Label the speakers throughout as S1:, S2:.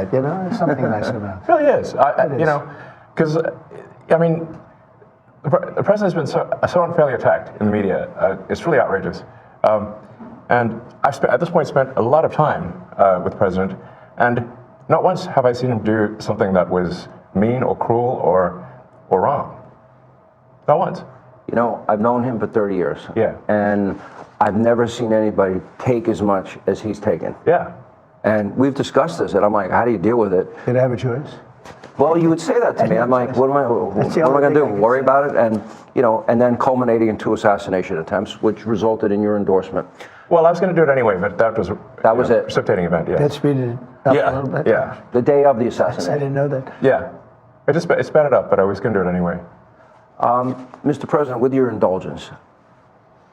S1: You know, there's something nice about it.
S2: It really is.
S1: It
S2: You
S1: is.
S2: know, because I mean, the president has been so unfairly attacked in the media. It's really outrageous. And I've at this point spent a lot of time with the president, and not once have I seen him do something that was mean or cruel or wrong. Not once.
S3: You know, I've known him for 30 years.
S2: Yeah.
S3: And I've never seen anybody take as much as he's taken.
S2: Yeah.
S3: And we've discussed this, and I'm like, how do you deal with it?
S1: Did I have a choice?
S3: Well, you would say that to me. I'm like, what am I going to do? Worry about it? And, you know, and then culminating in 2 assassination attempts, which resulted in your endorsement.
S2: Well, I was going to do it anyway, but that was
S3: it.
S2: Precipitating event. Yeah.
S1: That speeded it up a little bit?
S2: Yeah.
S3: The day of the
S1: I
S3: assassination.
S1: didn't know that.
S2: Yeah. It sped it up, but I was going to do it anyway.
S3: Mr. President, with your indulgence,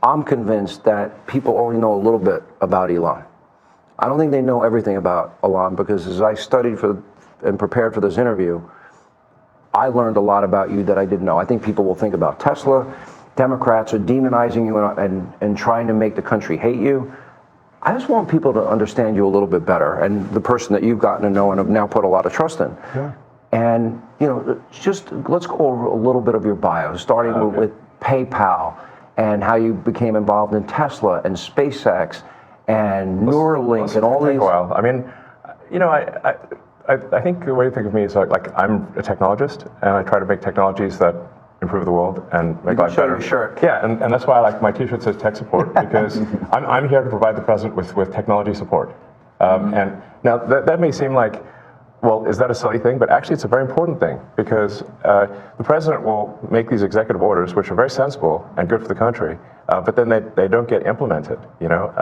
S3: I'm convinced that people only know a little bit about Elon. I don't think they know everything about Elon, because as I studied and prepared for this interview, I learned a lot about you that I didn't know. I think people will think about Tesla. Democrats are demonizing you and trying to make the country hate you. I just want people to understand you a little bit better, and the person that you've gotten to know and have now put a lot of trust in.
S1: Sure.
S3: And, you know, just let's go over a little bit of your bio, starting with PayPal and how you became involved in Tesla and SpaceX and Neuralink and all these.
S2: Take a while. I mean, you know, I think the way to think of me is like I'm a technologist, and I try to make technologies that improve the world and make life better.
S3: Your shirt.
S2: Yeah, and that's why I like my T-shirt says tech support, because I'm here to provide the president with technology support. And now that may seem like, well, is that a silly thing? But actually, it's a very important thing, because the president will make these executive orders, which are very sensible and good for the country, but then they don't get implemented. You know,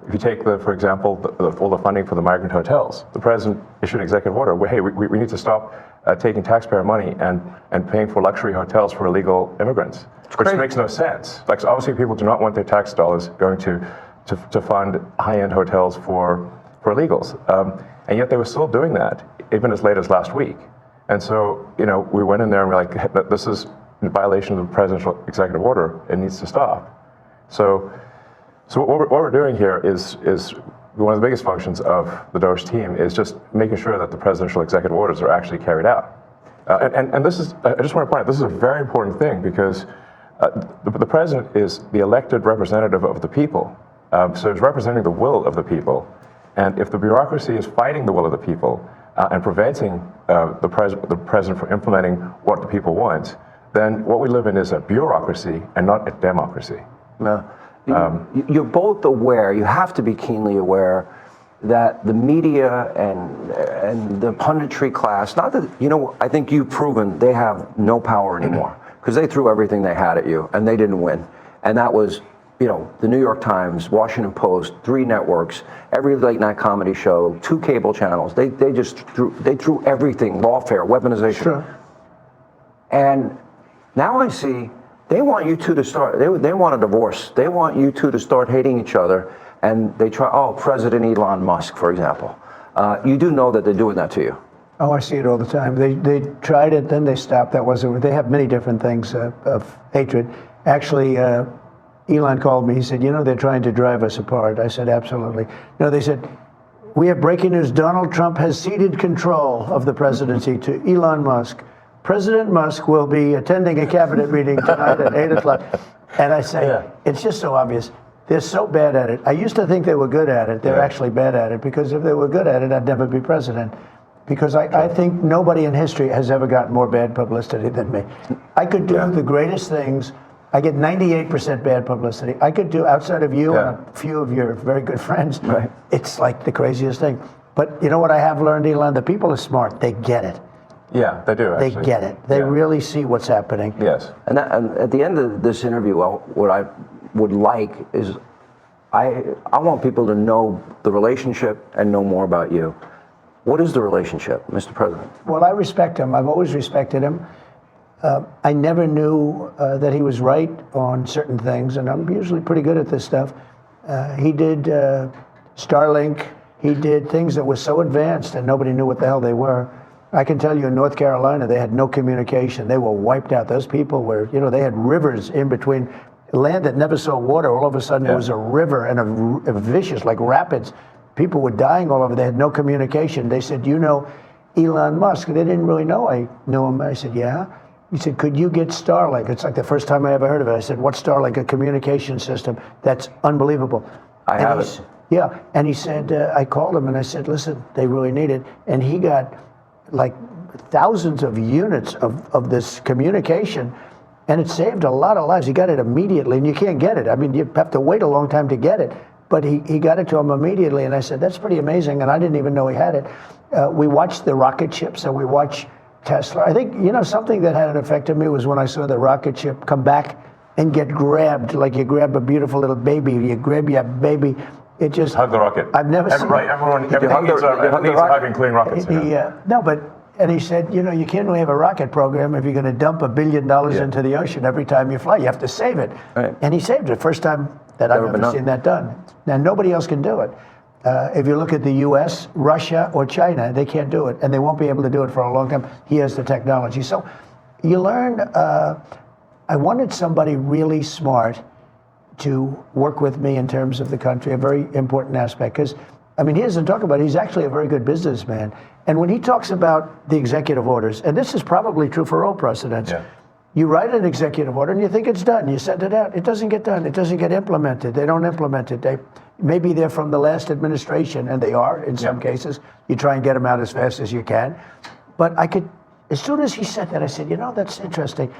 S2: if you take for example, all the funding for the migrant hotels, the president issued an executive order where, hey, we need to stop taking taxpayer money and paying for luxury hotels for illegal immigrants, which makes no sense. Like, so obviously, people do not want their tax dollars going to fund high-end hotels for illegals. And yet they were still doing that, even as late as last week. And so, you know, we went in there and we're like, this is in violation of the presidential executive order. It needs to stop. So what we're doing here is one of the biggest functions of the DOGE team is just making sure that the presidential executive orders are actually carried out. And this is, I just want to point out, this is a very important thing, because the president is the elected representative of the people. So he's representing the will of the people. And if the bureaucracy is fighting the will of the people and preventing the president from implementing what the people want, then what we live in is a bureaucracy and not a democracy.
S3: You're both aware, you have to be keenly aware, that the media and the punditry class, not that, you know, I think you've proven they have no power anymore, because they threw everything they had at you and they didn't win. And that was, you know, the New York Times, Washington Post, 3 networks, every late night comedy show, 2 cable channels. They just threw everything, lawfare, weaponization.
S1: Sure.
S3: And now I see they want you two to start, they want a divorce. They want you two to start hating each other. And they try, President Elon Musk, for example. You do know that they're doing that to you.
S1: Oh, I see it all the time. They tried it, then they stopped. That wasn't. They have many different things of hatred. Actually, Elon called me. He said, you know, they're trying to drive us apart. I said, absolutely. No, they said, we have breaking news. Donald Trump has ceded control of the presidency to Elon Musk. President Musk will be attending a cabinet meeting tonight at 8 o'clock. And I say, It's just so obvious. They're so bad at it. I used to think they were good at it. They're actually bad at it, because if they were good at it, I'd never be president. Because I think nobody in history has ever gotten more bad publicity than me. I could do the greatest things. I get 98% bad publicity. I could do, outside of you and a few of your very good friends, it's like the craziest thing. But you know what I have learned, Elon? The people are smart. They get it.
S2: Yeah, they do, actually.
S1: They get it. They really see what's happening.
S2: Yes.
S3: And at the end of this interview, what I would like is, I want people to know the relationship and know more about you. What is the relationship, Mr. President?
S1: Well, I respect him. I've always respected him. I never knew that he was right on certain things, and I'm usually pretty good at this stuff. He did Starlink. He did things that were so advanced and nobody knew what the hell they were. I can tell you in North Carolina, they had no communication. They were wiped out. Those people were, you know, they had rivers in between. Land that never saw water, all of a sudden it was a river and a vicious, like rapids. people were dying all over. They had no communication. They said, you know Elon Musk? They didn't really know I knew him. I said, yeah. He said, could you get Starlink? It's like the first time I ever heard of it. I said, what's Starlink? A communication system. That's unbelievable.
S3: I have it.
S1: Yeah, and he said, I called him and I said, listen, they really need it. And he got like thousands of units of this communication, and it saved a lot of lives. He got it immediately, and you can't get it. I mean, you have to wait a long time to get it. But he got it to him immediately, and I said, that's pretty amazing, and I didn't even know he had it. We watched the rocket ships, and we watched Tesla. I think, you know, something that had an effect on me was when I saw the rocket ship come back and get grabbed, like you grab a beautiful little baby, you grab your baby. It just
S2: hug the rocket.
S1: I've never seen.
S2: Right, everyone needs a hug, including rockets.
S1: No, but and he said, you know, you can't really have a rocket program if you're going to dump $1 billion into the ocean every time you fly. You have to save it.
S3: Right.
S1: And he saved it. First time that I've ever seen that done. Now nobody else can do it. If you look at the U.S., Russia, or China, they can't do it, and they won't be able to do it for a long time. He has the technology. So you learn. I wanted somebody really smart to work with me in terms of the country, a very important aspect. Because, I mean, he doesn't talk about it. He's actually a very good businessman. And when he talks about the executive orders, and this is probably true for all presidents, you write an executive order and you think it's done. You send it out. It doesn't get done. It doesn't get implemented. They don't implement it. Maybe they're from the last administration, and they are in some cases. You try and get them out as fast as you can. But I could, as soon as he said that, I said, you know, that's interesting.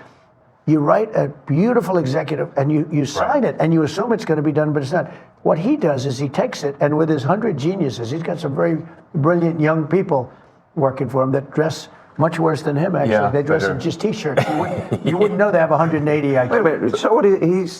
S1: You write a beautiful executive and you sign it and you assume it's going to be done, but it's not. What he does is he takes it, and with his 100 geniuses, he's got some very brilliant young people working for him that dress much worse than him, actually.
S2: Yeah,
S1: they dress in just T-shirts. You wouldn't know they have 180 IQ.
S3: Wait a minute. So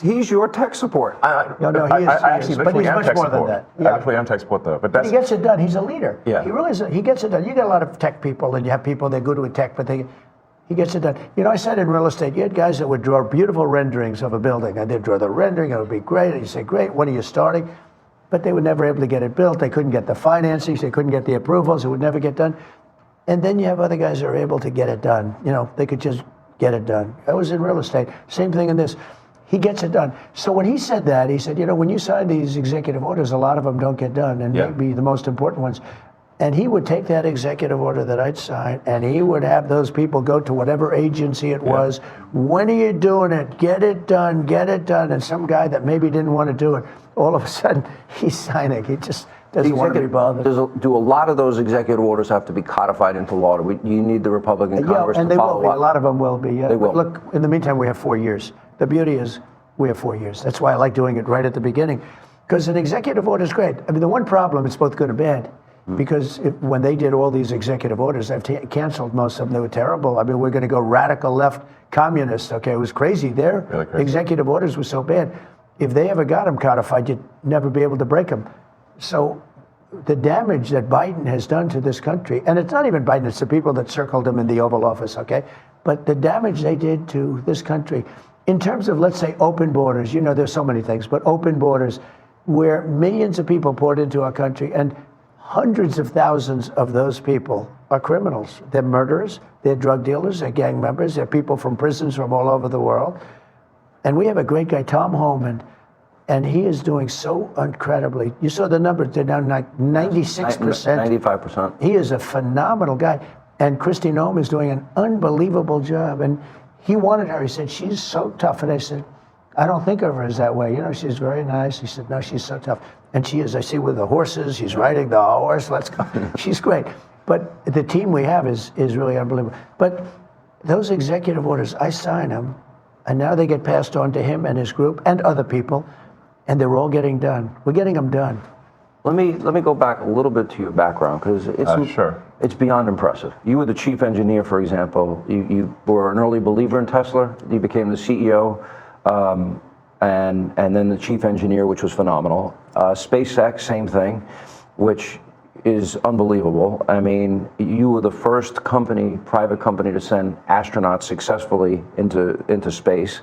S3: he's your tech support.
S1: No, he is. But he's much more than that.
S2: I actually am tech support, though. But
S1: he gets it done. He's a leader.
S2: Yeah.
S1: He really is. He gets it done. You got a lot of tech people, and you have people that are good with tech, but he gets it done. You know, I said in real estate, you had guys that would draw beautiful renderings of a building, and they'd draw the rendering, it would be great, and you say, great, when are you starting? But they were never able to get it built. They couldn't get the financing, they couldn't get the approvals, it would never get done. And then you have other guys that are able to get it done. You know, they could just get it done. I was in real estate, same thing in this. He gets it done. So when he said that, he said, you know, when you sign these executive orders, a lot of them don't get done, and maybe the most important ones. And he would take that executive order that I'd sign, and he would have those people go to whatever agency it was. When are you doing it? Get it done, get it done. And some guy that maybe didn't want to do it, all of a sudden, he's signing. He just doesn't want to be bothered.
S3: Do a lot of those executive orders have to be codified into law? You need the Republican Congress
S1: and
S3: to follow
S1: will be. A lot of them will be.
S3: They will.
S1: Look, in the meantime, we have 4 years. The beauty is we have 4 years. That's why I like doing it right at the beginning. Because an executive order is great. I mean, the one problem, it's both good and bad. Because when they did all these executive orders, I've canceled most of them. They were terrible. I mean, we're going to go radical left communist. Okay, it was crazy. Their
S2: really crazy.
S1: Executive orders were so bad. If they ever got them codified, you'd never be able to break them. So the damage that Biden has done to this country, and it's not even Biden, it's the people that circled him in the Oval Office, okay? But the damage they did to this country, in terms of, let's say, open borders, you know, there's so many things, but open borders, where millions of people poured into our country, and hundreds of thousands of those people are criminals. They're murderers, they're drug dealers, they're gang members, they're people from prisons from all over the world. And we have a great guy, Tom Homan, and he is doing so incredibly. You saw the numbers, they're down like 96%.
S3: 95%.
S1: He is a phenomenal guy. And Kristi Noem is doing an unbelievable job. And he wanted her, he said, she's so tough. And I said, I don't think of her as that way. You know, she's very nice. He said, no, she's so tough. And she is. I see with the horses, she's riding the horse. Let's go. She's great. But the team we have is really unbelievable. But those executive orders, I sign them, and now they get passed on to him and his group and other people, and they're all getting done. We're getting them done.
S3: Let me go back a little bit to your background, because it's beyond impressive. You were the chief engineer, for example. You were an early believer in Tesla. You became the CEO. And then the chief engineer, which was phenomenal. SpaceX, same thing, which is unbelievable. I mean, you were the first private company to send astronauts successfully into space.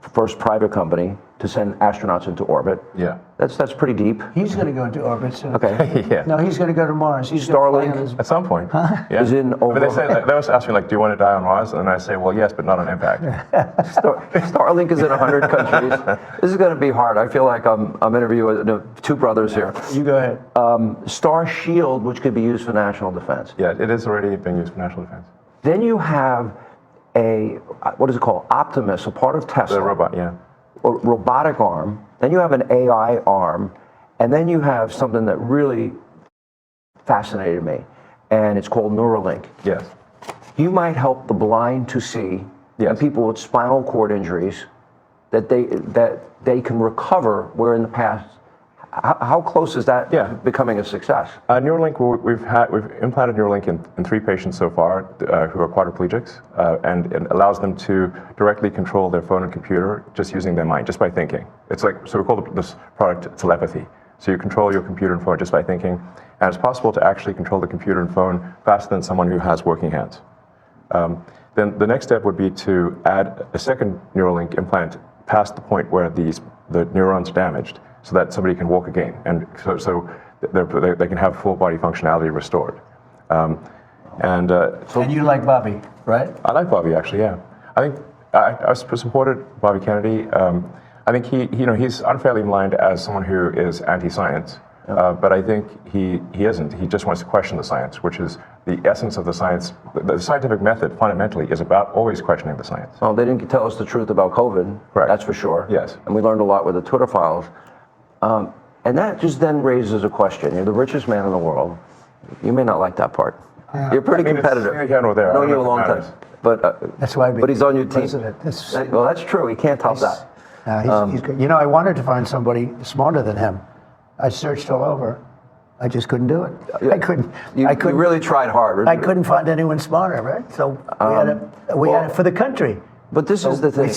S3: first private company to send astronauts into orbit.
S2: Yeah.
S3: That's pretty deep.
S1: He's going to go into orbit soon.
S3: Okay.
S2: Yeah.
S1: No, he's going to go to Mars. He's gonna fly
S3: Starlink?
S1: on his-
S2: At some point. Yeah.
S3: Is in
S2: I mean,
S3: over.
S2: they always ask me, like, do you want to die on Mars? And I say, well, yes, but not on impact.
S3: Starlink is in 100 countries. This is going to be hard. I feel like I'm interviewing two brothers here.
S1: You go ahead.
S3: Star Shield, which could be used for national defense.
S2: Yeah, it is already being used for national defense.
S3: Then you have what is it called? Optimus, a part of Tesla.
S2: The robot, yeah.
S3: A robotic arm. Then you have an AI arm. And then you have something that really fascinated me. And it's called Neuralink.
S2: Yes.
S3: You might help the blind to see,
S2: Yes.
S3: and people with spinal cord injuries, that they can recover, where in the past, how close is that
S2: Yeah.
S3: to becoming a success?
S2: Neuralink, we've implanted Neuralink in 3 patients so far who are quadriplegics, and it allows them to directly control their phone and computer just using their mind, just by thinking. It's like, so we call this product telepathy. So you control your computer and phone just by thinking, and it's possible to actually control the computer and phone faster than someone who has working hands. Then the next step would be to add a second Neuralink implant past the point where the neurons are damaged, so that somebody can walk again, and so they can have full body functionality restored. And
S1: you like Bobby, right?
S2: I like Bobby, actually. Yeah, I think I supported Bobby Kennedy. I think he's unfairly maligned as someone who is anti-science, but I think he isn't. He just wants to question the science, which is the essence of the science. The scientific method fundamentally is about always questioning the science.
S3: Well, they didn't tell us the truth about COVID.
S2: Correct.
S3: That's for sure.
S2: Yes.
S3: And we learned a lot with the Twitter files. And that just then raises a question. You're the richest man in the world. You may not like that part. You're pretty competitive.
S2: It's here nor there.
S3: I've known
S2: I
S3: you a
S2: don't know
S3: long
S2: if it
S3: time.
S1: That's why.
S3: But he's on your team.
S1: President. That's,
S3: Well, that's true. He can't top that.
S1: he's good. You know, I wanted to find somebody smarter than him. I searched all over. I just couldn't do it. I couldn't.
S3: You really tried hard.
S1: I couldn't find anyone smarter, right? So we had it for the country.
S3: But this is the thing.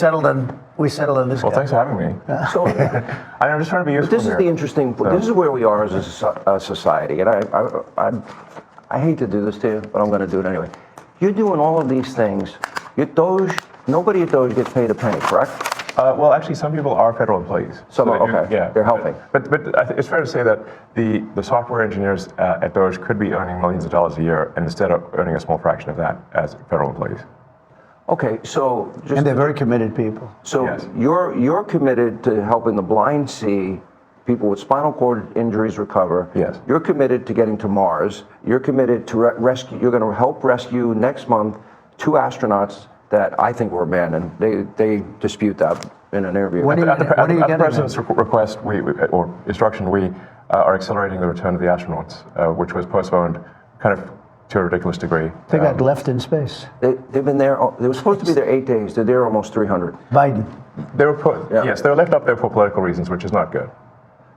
S1: We settled on this
S2: Well,
S1: guy.
S2: thanks for having me.
S3: So,
S2: I'm just trying to be useful
S3: this is
S2: here.
S3: the interesting. This is where we are as a society, and I hate to do this to you, but I'm going to do it anyway. You're doing all of these things. Nobody at Doge gets paid a penny, correct?
S2: Well, actually, some people are federal employees.
S3: Some are,
S2: they do-
S3: okay.
S2: Yeah,
S3: They're helping.
S2: But I think it's fair to say that the software engineers at Doge could be earning millions of dollars a year, and instead of earning a small fraction of that as federal employees.
S3: Okay, so just
S1: And they're very committed people.
S3: so
S2: Yes.
S3: you're committed to helping the blind see, people with spinal cord injuries recover.
S2: Yes.
S3: You're committed to getting to Mars. You're committed to rescue. You're going to help rescue next month 2 astronauts that I think were abandoned. They dispute that in an interview.
S1: When are you
S2: At the
S1: getting
S2: president's request, or instruction, we are accelerating the return of the astronauts, which was postponed kind of to a ridiculous degree.
S1: They got left in space.
S3: They've been there. They were supposed to be there 8 days. They're there almost 300.
S1: Biden.
S2: They were put,
S3: Yeah.
S2: yes, they were left up there for political reasons, which is not good.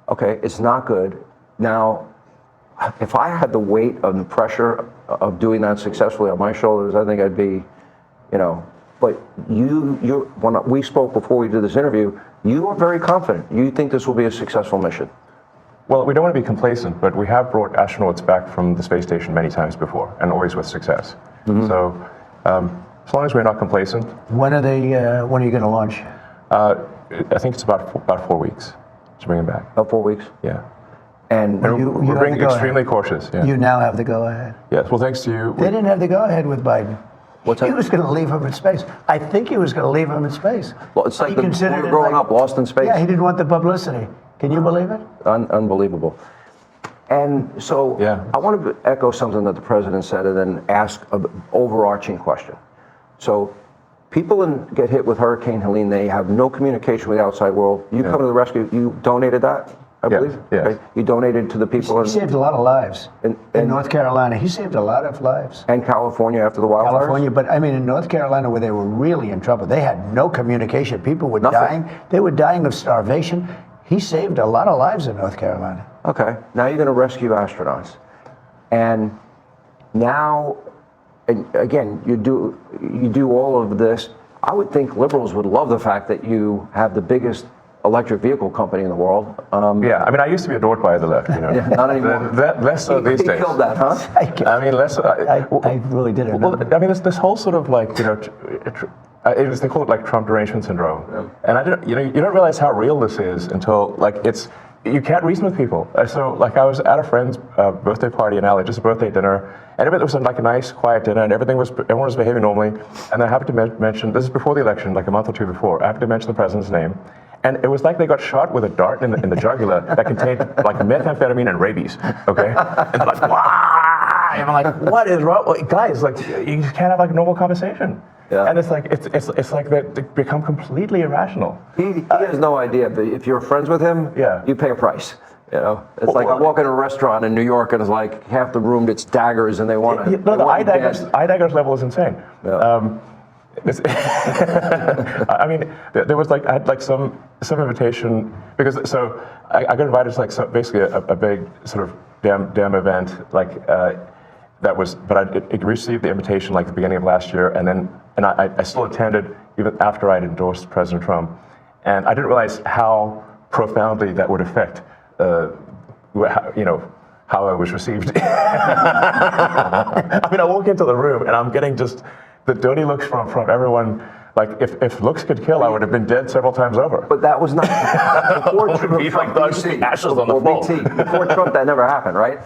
S3: Okay, it's not good. Now, if I had the weight of the pressure of doing that successfully on my shoulders, I think I'd be, But when we spoke before we did this interview, you are very confident. You think this will be a successful mission.
S2: Well, we don't want to be complacent, but we have brought astronauts back from the space station many times before, and always with success. So, as long as we're not complacent,
S1: When are you going to launch?
S2: I think it's about 4 weeks to bring them back.
S3: About 4 weeks.
S2: Yeah.
S3: And
S2: And
S1: You
S2: we're
S1: have
S2: being
S1: the go-ahead.
S2: extremely cautious. Yeah.
S1: You now have the go-ahead.
S2: Yes. Well, thanks to you.
S1: They didn't have the go-ahead with Biden.
S3: What's
S1: He
S3: that?
S1: was going to leave him in space. I think he was going to leave him in space.
S3: Well, it's like
S1: He
S3: when we
S1: considered
S3: were
S1: it
S3: growing
S1: like-
S3: up, lost in space.
S1: Yeah, he didn't want the publicity. Can you believe it?
S3: Unbelievable. And so
S2: Yeah.
S3: I want to echo something that the president said and then ask an overarching question. So people get hit with Hurricane Helene, they have no communication with the outside world. You come to the rescue, you donated that, I
S2: Yes,
S3: believe?
S2: yes.
S3: Okay. You donated to the people
S1: He saved a lot of lives
S3: And-
S1: in North Carolina. He saved a lot of lives.
S3: and California after the wildfires?
S1: California, but I mean in North Carolina where they were really in trouble, they had no communication. People were
S3: Nothing.
S1: dying. They were dying of starvation. He saved a lot of lives in North Carolina.
S3: Okay, now you're going to rescue astronauts. And now, and again, you do all of this. I would think liberals would love the fact that you have the biggest electric vehicle company in the world.
S2: Yeah. I mean, I used to be adored by the left.
S3: Yeah, not anymore.
S2: Less so these
S3: He
S2: days.
S3: killed that, huh?
S2: I mean, less.
S1: I really didn't know.
S2: Well, I mean, this whole sort of like, they call it like Trump derangement syndrome. And I didn't, you don't realize how real this is until like you can't reason with people. So like I was at a friend's birthday party in LA, just a birthday dinner, and it was like a nice, quiet dinner, and everyone was behaving normally. And I happened to mention, this is before the election, like a month or two before, I happened to mention the president's name. And it was like they got shot with a dart in the jugular that contained like methamphetamine and rabies, okay? And they're like, wow! And I'm like, what is wrong? Like, guys, like, you can't have like a normal conversation.
S3: Yeah.
S2: And it's like they become completely irrational.
S3: He has no idea, but if you're friends with him,
S2: Yeah.
S3: you pay a price. You know, it's like I walk in a restaurant in New York and it's like half the room it's daggers and they want to.
S2: No, the eye daggers level is insane.
S3: Yeah.
S2: I mean, there was like I had like some invitation because so I got invited to like basically a big sort of damn event like that was, but I received the invitation like the beginning of last year, and I still attended even after I'd endorsed President Trump, and I didn't realize how profoundly that would affect how I was received. I mean, I walk into the room and I'm getting just the dirty looks from everyone. Like if looks could kill, I would have been dead several times over.
S3: But that was not before Trump.
S2: Like dogs, ashes on the
S3: Before
S2: floor.
S3: Before Trump, that never happened, right?